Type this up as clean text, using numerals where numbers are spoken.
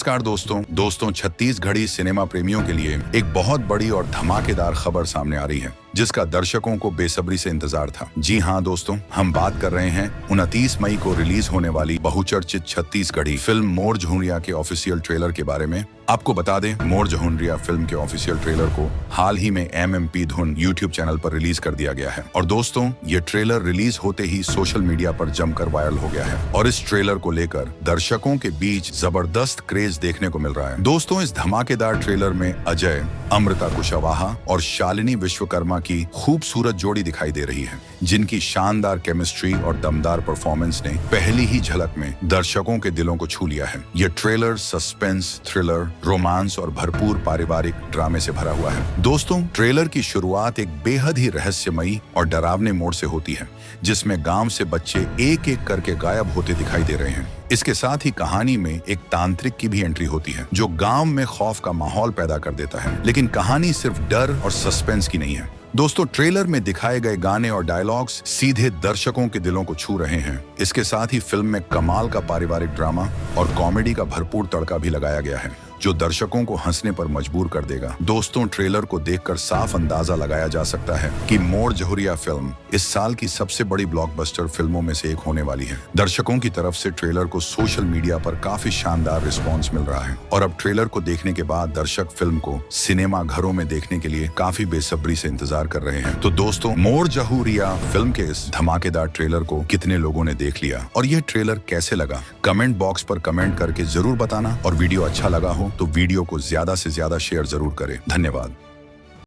नमस्कार दोस्तों छत्तीसगढ़ी सिनेमा प्रेमियों के लिए एक बहुत बड़ी और धमाकेदार खबर सामने आ रही है जिसका दर्शकों को बेसब्री से इंतजार था। जी हाँ दोस्तों, हम बात कर रहे हैं 29 मई को रिलीज होने वाली बहुचर्चित छत्तीसगढ़ी फिल्म मोर जहुरिया के ऑफिशियल ट्रेलर के बारे में। आपको बता दें, मोर जहुरिया फिल्म के ऑफिशियल ट्रेलर को हाल ही में MMP धुन यूट्यूब चैनल पर रिलीज कर दिया गया है और दोस्तों ये ट्रेलर रिलीज होते ही सोशल मीडिया पर जमकर वायरल हो गया है और इस ट्रेलर को लेकर दर्शकों के बीच जबरदस्त क्रेज देखने को मिल रहा है। दोस्तों इस धमाकेदार ट्रेलर में अजय, अमृता कुशवाहा और शालिनी विश्वकर्मा की खूबसूरत जोड़ी दिखाई दे रही है, जिनकी शानदार केमिस्ट्री और दमदार परफॉर्मेंस ने पहली ही झलक में दर्शकों के दिलों को छू लिया है। यह ट्रेलर सस्पेंस, थ्रिलर, रोमांस और भरपूर पारिवारिक ड्रामे से भरा हुआ है। दोस्तों ट्रेलर की शुरुआत एक बेहद ही रहस्यमयी और डरावने मोड़ से होती है, जिसमें गांव से बच्चे एक एक करके गायब होते दिखाई दे रहे हैं। इसके साथ ही कहानी में एक तांत्रिक की भी एंट्री होती है जो गांव में खौफ का माहौल पैदा कर देता है। लेकिन कहानी सिर्फ डर और सस्पेंस की नहीं है। दोस्तों ट्रेलर में दिखाए गए गाने और डायलॉग्स सीधे दर्शकों के दिलों को छू रहे हैं। इसके साथ ही फिल्म में कमाल का पारिवारिक ड्रामा और कॉमेडी का भरपूर तड़का भी लगाया गया है जो दर्शकों को हंसने पर मजबूर कर देगा। दोस्तों ट्रेलर को देखकर साफ अंदाजा लगाया जा सकता है कि मोर जहुरिया फिल्म इस साल की सबसे बड़ी ब्लॉकबस्टर फिल्मों में से एक होने वाली है। दर्शकों की तरफ से ट्रेलर को सोशल मीडिया पर काफी शानदार रिस्पॉन्स मिल रहा है और अब ट्रेलर को देखने के बाद दर्शक फिल्म को सिनेमा घरों में देखने के लिए काफी बेसब्री से इंतजार कर रहे हैं। तो दोस्तों मोर जहुरिया फिल्म के इस धमाकेदार ट्रेलर को कितने लोगों ने देख लिया और यह ट्रेलर कैसे लगा, कमेंट बॉक्स पर कमेंट करके जरूर बताना। और वीडियो अच्छा लगा हो तो वीडियो को ज्यादा से ज्यादा शेयर जरूर करें। धन्यवाद।